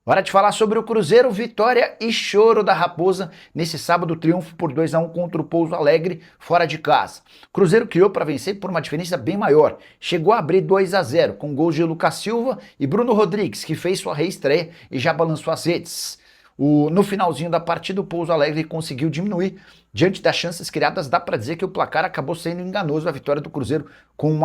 Hora de falar sobre o Cruzeiro, vitória e choro da Raposa nesse sábado, triunfo por 2-1 contra o Pouso Alegre, fora de casa. Cruzeiro criou para vencer por uma diferença bem maior. Chegou a abrir 2-0 com gols de Lucas Silva e Bruno Rodrigues, que fez sua reestreia e já balançou as redes. No finalzinho da partida, o Pouso Alegre conseguiu diminuir. Diante das chances criadas, dá para dizer que o placar acabou sendo enganoso. A vitória do Cruzeiro com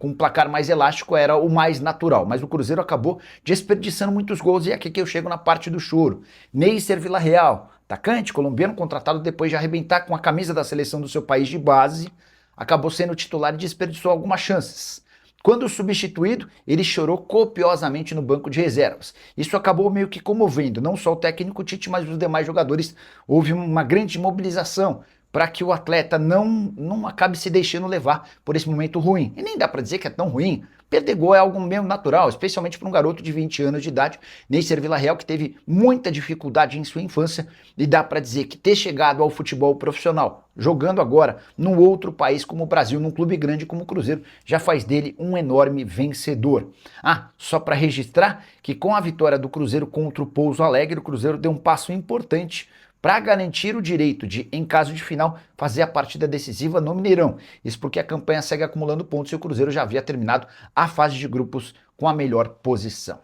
um placar mais elástico era o mais natural, mas o Cruzeiro acabou desperdiçando muitos gols, e é aqui que eu chego na parte do choro. Neisser Villarreal, atacante colombiano contratado depois de arrebentar com a camisa da seleção do seu país de base, acabou sendo titular e desperdiçou algumas chances. Quando substituído, ele chorou copiosamente no banco de reservas. Isso acabou meio que comovendo, não só o técnico Tite, mas os demais jogadores. Houve uma grande mobilização para que o atleta não acabe se deixando levar por esse momento ruim. E nem dá para dizer que é tão ruim. Perder gol é algo mesmo natural, especialmente para um garoto de 20 anos de idade, Neisser Villarreal, que teve muita dificuldade em sua infância, e dá para dizer que ter chegado ao futebol profissional, jogando agora num outro país como o Brasil, num clube grande como o Cruzeiro, já faz dele um enorme vencedor. Só para registrar que com a vitória do Cruzeiro contra o Pouso Alegre, o Cruzeiro deu um passo importante para garantir o direito de, em caso de final, fazer a partida decisiva no Mineirão. Isso porque a campanha segue acumulando pontos e o Cruzeiro já havia terminado a fase de grupos com a melhor posição.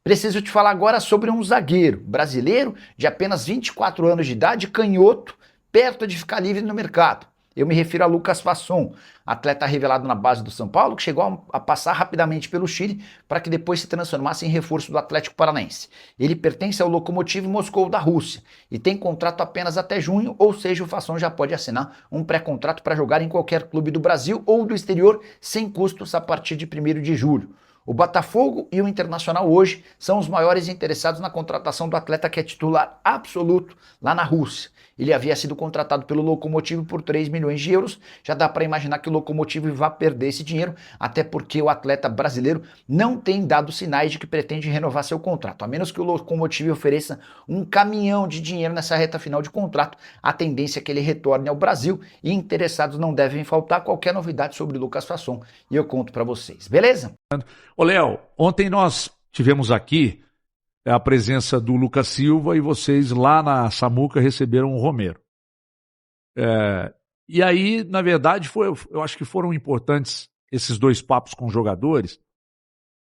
Preciso te falar agora sobre um zagueiro brasileiro de apenas 24 anos de idade, canhoto, perto de ficar livre no mercado. Eu me refiro a Lucas Fasson, atleta revelado na base do São Paulo, que chegou a passar rapidamente pelo Chile para que depois se transformasse em reforço do Atlético Paranaense. Ele pertence ao Lokomotiv Moscou da Rússia e tem contrato apenas até junho, ou seja, o Fasson já pode assinar um pré-contrato para jogar em qualquer clube do Brasil ou do exterior sem custos a partir de 1º de julho. O Botafogo e o Internacional hoje são os maiores interessados na contratação do atleta, que é titular absoluto lá na Rússia. Ele havia sido contratado pelo Lokomotiv por 3 milhões de euros. Já dá para imaginar que o Lokomotiv vai perder esse dinheiro, até porque o atleta brasileiro não tem dado sinais de que pretende renovar seu contrato. A menos que o Lokomotiv ofereça um caminhão de dinheiro nessa reta final de contrato, a tendência é que ele retorne ao Brasil, e interessados não devem faltar. Qualquer novidade sobre o Lucas Fasson e eu conto para vocês, beleza? Ô Léo, ontem nós tivemos aqui a presença do Lucas Silva e vocês lá na Samuca receberam o Romero. E aí, na verdade, eu acho que foram importantes esses dois papos com os jogadores,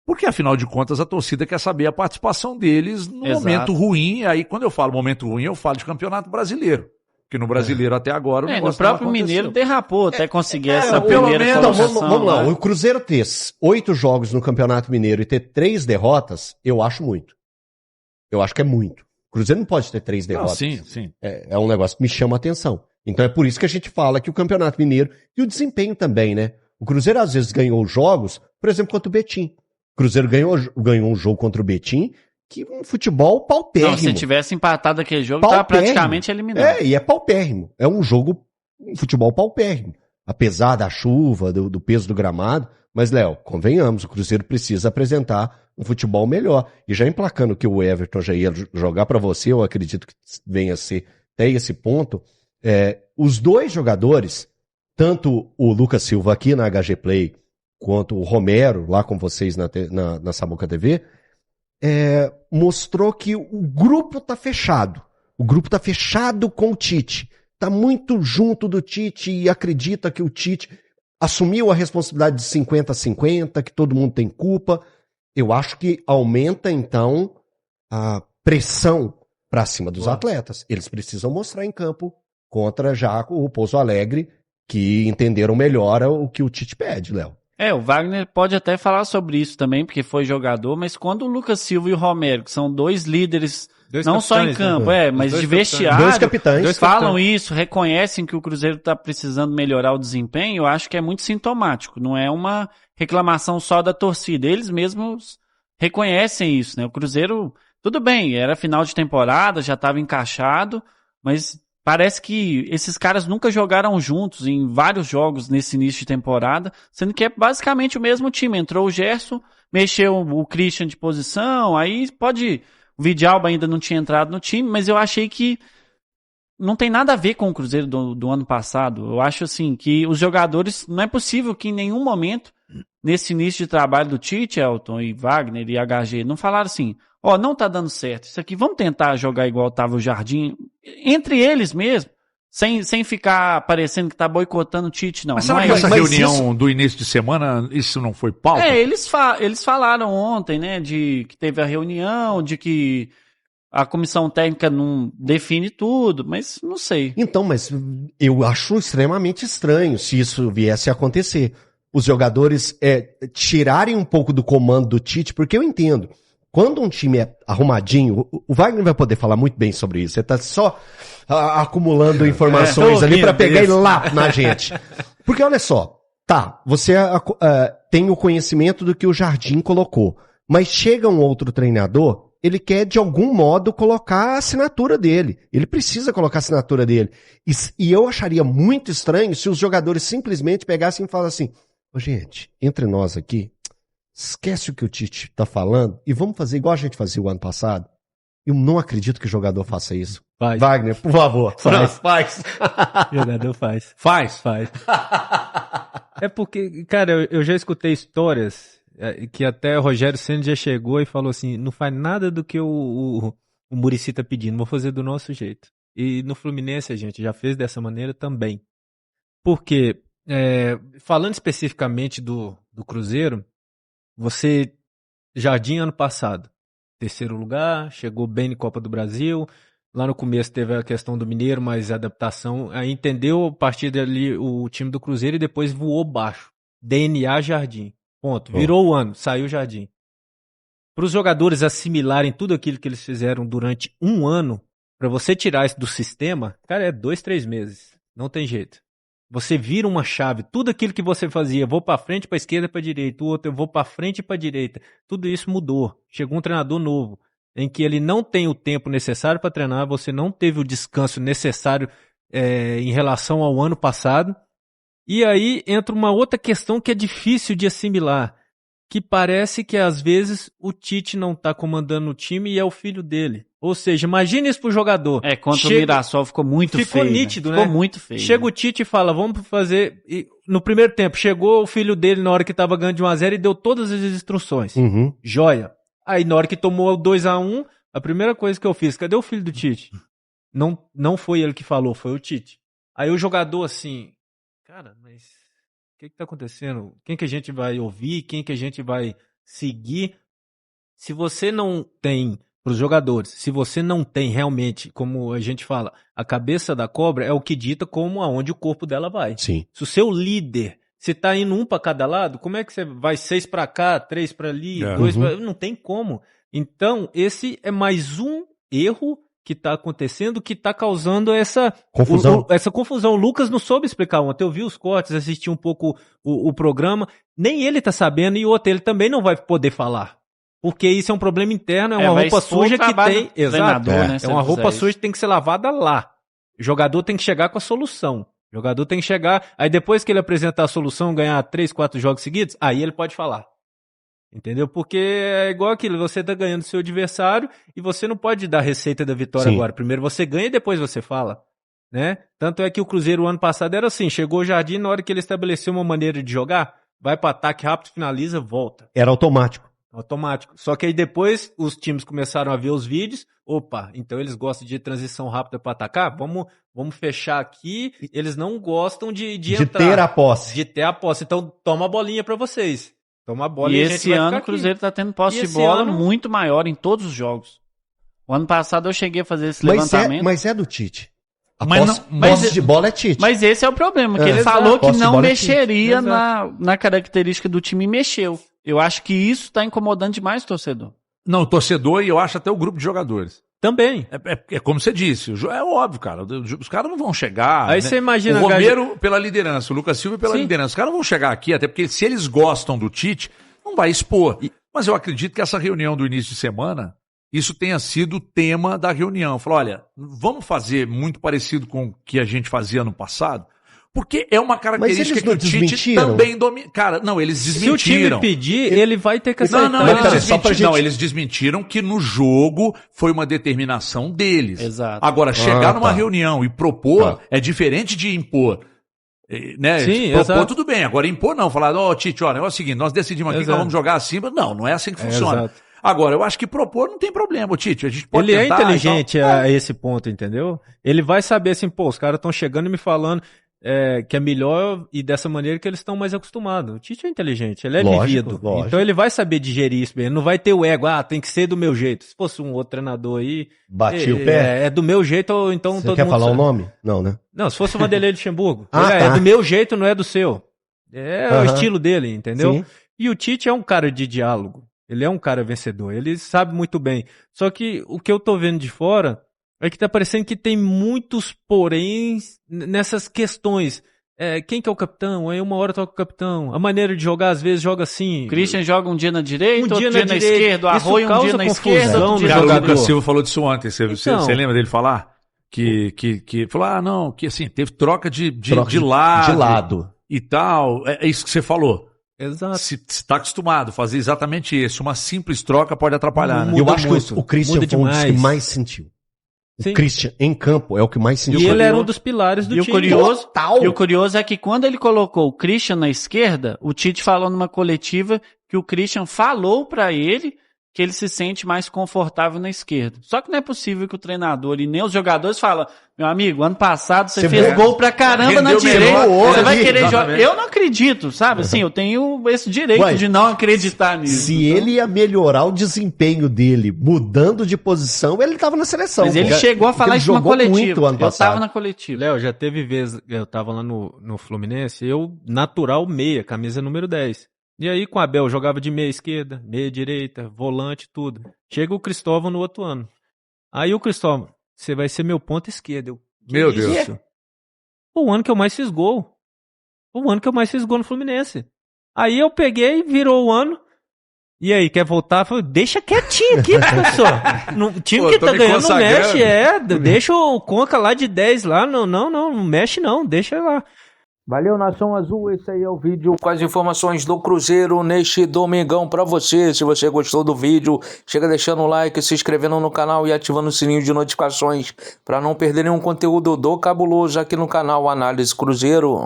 porque afinal de contas a torcida quer saber a participação deles no momento ruim. Aí quando eu falo momento ruim, eu falo de Campeonato Brasileiro. Porque no Brasileiro até agora o negócio no próprio Mineiro derrapou até conseguir essa pelo primeira menos, colocação. Vamos lá, o Cruzeiro ter 8 jogos no Campeonato Mineiro e ter 3 derrotas, eu acho muito. Eu acho que é muito. O Cruzeiro não pode ter 3 derrotas. Sim. É um negócio que me chama a atenção. Então é por isso que a gente fala que o Campeonato Mineiro, e o desempenho também, né? O Cruzeiro às vezes ganhou jogos, por exemplo, contra o Betim. O Cruzeiro ganhou um jogo contra o Betim, que um futebol paupérrimo. Não, se tivesse empatado aquele jogo, estava praticamente eliminado. E é paupérrimo. É um futebol paupérrimo. Apesar da chuva, do peso do gramado. Mas, Léo, convenhamos, o Cruzeiro precisa apresentar um futebol melhor. E já emplacando que o Everton já ia jogar para você, eu acredito que venha a ser até esse ponto, os dois jogadores, tanto o Lucas Silva aqui na HG Play, quanto o Romero, lá com vocês na Samuca TV, mostrou que o grupo tá fechado. O grupo tá fechado com o Tite. Tá muito junto do Tite e acredita que o Tite assumiu a responsabilidade de 50-50, que todo mundo tem culpa. Eu acho que aumenta, então, a pressão para cima dos atletas. Eles precisam mostrar em campo contra já o Pouso Alegre, que entenderam melhor o que o Tite pede, Léo. O Wagner pode até falar sobre isso também, porque foi jogador, mas quando o Lucas Silva e o Romero, que são dois líderes, não só em campo, mas de vestiário, dois capitães, falam isso, reconhecem que o Cruzeiro está precisando melhorar o desempenho, eu acho que é muito sintomático, não é uma reclamação só da torcida, eles mesmos reconhecem isso, né? O Cruzeiro, tudo bem, era final de temporada, já estava encaixado, mas parece que esses caras nunca jogaram juntos em vários jogos nesse início de temporada, sendo que é basicamente o mesmo time. Entrou o Gerson, mexeu o Christian de posição, aí o Vidalba ainda não tinha entrado no time, mas eu achei que não tem nada a ver com o Cruzeiro do ano passado. Eu acho assim que os jogadores, não é possível que em nenhum momento, nesse início de trabalho do Tite, Elton e Wagner e HG, não falaram assim, ó, não tá dando certo isso aqui, vamos tentar jogar igual tava o Jardim, entre eles mesmo, sem ficar parecendo que tá boicotando o Tite, não. Mas não será é que isso. essa reunião do início de semana, isso não foi pauta? Eles falaram ontem, né, de que teve a reunião, de que a comissão técnica não define tudo, mas não sei. Então, mas eu acho extremamente estranho se isso viesse a acontecer. Os jogadores tirarem um pouco do comando do Tite, porque eu entendo. Quando um time é arrumadinho, o Wagner vai poder falar muito bem sobre isso. Você tá só acumulando informações ali para pegar e lá na gente. Porque olha só, tá, você tem o conhecimento do que o Jardim colocou, mas chega um outro treinador, ele quer de algum modo colocar a assinatura dele. Ele precisa colocar a assinatura dele. E eu acharia muito estranho se os jogadores simplesmente pegassem e falassem, ô gente, entre nós aqui, esquece o que o Tite tá falando e vamos fazer igual a gente fazia o ano passado. Eu não acredito que o jogador faça isso. Faz. Wagner, por favor. Faz. O jogador faz. Faz. É porque, cara, eu já escutei histórias que até o Rogério Ceni já chegou e falou assim, não faz nada do que o Muricy tá pedindo, vou fazer do nosso jeito. E no Fluminense a gente já fez dessa maneira também. Porque, falando especificamente do Cruzeiro, Jardim ano passado, 3º lugar, chegou bem na Copa do Brasil, lá no começo teve a questão do Mineiro, mas a adaptação, aí entendeu a partir dali o time do Cruzeiro e depois voou baixo. DNA Jardim, ponto, virou o ano, saiu Jardim. Para os jogadores assimilarem tudo aquilo que eles fizeram durante um ano, para você tirar isso do sistema, cara, é 2-3 meses, não tem jeito. Você vira uma chave, tudo aquilo que você fazia, vou para frente, para esquerda, para direita, o outro eu vou para frente e para direita. Tudo isso mudou. Chegou um treinador novo, em que ele não tem o tempo necessário para treinar, você não teve o descanso necessário em relação ao ano passado. E aí entra uma outra questão que é difícil de assimilar, que parece que às vezes o Tite não está comandando o time e é o filho dele. Ou seja, imagine isso pro jogador. Contra o Mirassol ficou muito feio. Ficou nítido, né? Ficou muito feio. Chega o Tite e fala, vamos fazer... E no primeiro tempo, chegou o filho dele na hora que estava ganhando de 1-0 e deu todas as instruções. Uhum. Joia. Aí na hora que tomou o 2-1, a primeira coisa que eu fiz, cadê o filho do Tite? Não foi ele que falou, foi o Tite. Aí o jogador assim, cara, mas o que tá acontecendo? Quem que a gente vai ouvir? Quem que a gente vai seguir? Se você não tem... Para os jogadores, se você não tem realmente, como a gente fala, a cabeça da cobra é o que dita aonde o corpo dela vai. Sim. Se o seu líder, se tá indo um para cada lado, como é que você vai 6 para cá, 3 para ali, 2 para... Não tem como. Então, esse é mais um erro que está acontecendo, que está causando essa confusão. Essa confusão. O Lucas não soube explicar ontem. Eu vi os cortes, assisti um pouco o programa. Nem ele está sabendo e ele também não vai poder falar. Porque isso é um problema interno, é uma roupa suja que tem... Exato. Né, é uma roupa suja que tem que ser lavada lá. O jogador tem que chegar com a solução. O jogador tem que chegar... Aí depois que ele apresentar a solução, ganhar 3, 4 jogos seguidos, aí ele pode falar. Entendeu? Porque é igual aquilo, você tá ganhando seu adversário e você não pode dar a receita da vitória agora. Primeiro você ganha e depois você fala. Né? Tanto é que o Cruzeiro o ano passado era assim, chegou o Jardim, na hora que ele estabeleceu uma maneira de jogar, vai para ataque rápido, finaliza, volta. Era automático. Automático. Só que aí depois os times começaram a ver os vídeos. Opa, então eles gostam de transição rápida para atacar? Vamos fechar aqui. Eles não gostam de entrar. Ter a posse. De ter a posse. Então toma a bolinha para vocês. Toma a bola e a esse ano o Cruzeiro tá tendo posse de bola muito maior em todos os jogos. O ano passado eu cheguei a fazer esse levantamento. Mas é do Tite. A posse de bola é Tite. Mas esse é o problema, que ele falou que não mexeria na característica do time e mexeu. Eu acho que isso está incomodando demais o torcedor. Não, o torcedor e eu acho até o grupo de jogadores. Também. É como você disse, é óbvio, cara. Os caras não vão chegar. Aí você imagina... O Romero pela liderança, o Lucas Silva pela liderança. Os caras não vão chegar aqui, até porque se eles gostam do Tite, não vai expor. Mas eu acredito que essa reunião do início de semana, isso tenha sido o tema da reunião. Falou, olha, vamos fazer muito parecido com o que a gente fazia no passado? Porque é uma característica que o Tite também domina. Cara, não, eles desmentiram. Se o time pedir, ele vai ter que aceitar. Eles desmentiram que no jogo foi uma determinação deles. Exato. Agora, chegar numa reunião e propor é diferente de impor. Né? Sim, propor tudo bem, agora impor não. Falar, Tite, olha, é o seguinte, nós decidimos aqui que nós vamos jogar assim. Não é assim que funciona. Agora, eu acho que propor não tem problema, Tite. A gente pode Ele tentar, é inteligente a esse ponto, entendeu? Ele vai saber assim, pô, os caras estão chegando e me falando que é melhor e dessa maneira que eles estão mais acostumados. O Tite é inteligente, ele é vivido. Lógico. Então ele vai saber digerir isso bem. Ele não vai ter o ego, tem que ser do meu jeito. Se fosse um outro treinador aí... Bati o pé. É do meu jeito, ou então Você todo quer mundo falar sabe. o nome? Não, né? Não, se fosse o Vanderlei Luxemburgo. Ah, É tá. do meu jeito, não é do seu. É o estilo dele, entendeu? Sim. E o Tite é um cara de diálogo. Ele é um cara vencedor. Ele sabe muito bem. Só que o que eu tô vendo de fora é que tá parecendo que tem muitos poréns nessas questões. Quem que é o capitão? Aí uma hora toca o capitão. A maneira de jogar, às vezes, joga assim. O Christian joga um dia na direita, Um outro dia dia na na direita. esquerda, o Isso Arroio um causa dia na confusão esquerda, outro dia no Cara, o na jogador. Lucas Silva falou disso ontem. Você Então. lembra dele falar? Que falou, não, que assim, teve troca de lado. De lado. E tal. É isso que você falou. Exato. Se está acostumado a fazer exatamente isso, uma simples troca pode atrapalhar, né? Muda Eu acho muito. que o Christian Muda foi um dos que demais. mais sentiu. Sim. O Christian, em campo, é o que mais sentiu. E ele era um dos pilares do E o time. curioso, Total. e o curioso é que quando ele colocou o Christian na esquerda, o Tite falou numa coletiva que o Christian falou pra ele que ele se sente mais confortável na esquerda. Só que não é possível que o treinador e nem os jogadores falam, meu amigo, ano passado você fez viu? gol pra caramba na Rendeu direita, melhor, você vai ali. querer jogar. Exatamente. Eu não acredito, sabe? Assim, eu tenho esse direito Ué, de não acreditar nisso. Se Então, ele ia melhorar o desempenho dele mudando de posição, ele tava na seleção. Mas ele Porque chegou a falar ele isso numa jogou coletiva. muito ano Eu passado. tava na coletiva. Léo, já teve vezes, eu tava lá no Fluminense, eu, natural meia, camisa número 10. E aí com o Abel jogava de meia esquerda, meia direita, volante, tudo. Chega o Cristóvão no outro ano. Aí o Cristóvão, você vai ser meu ponta esquerda. Eu, que Meu isso? Deus. O ano que eu mais fiz gol. O ano que eu mais fiz gol no Fluminense. Aí eu peguei, virou o ano. E aí, quer voltar? Eu falei, deixa quietinho aqui, professor. O time Pô, que tô tá me ganhando não consagrando. mexe, deixa o Conca lá de 10 lá. Não mexe não, deixa lá. Valeu, Nação Azul. Esse aí é o vídeo com as informações do Cruzeiro neste domingão pra você. Se você gostou do vídeo, chega deixando o like, se inscrevendo no canal e ativando o sininho de notificações para não perder nenhum conteúdo do Cabuloso aqui no canal Análise Cruzeiro.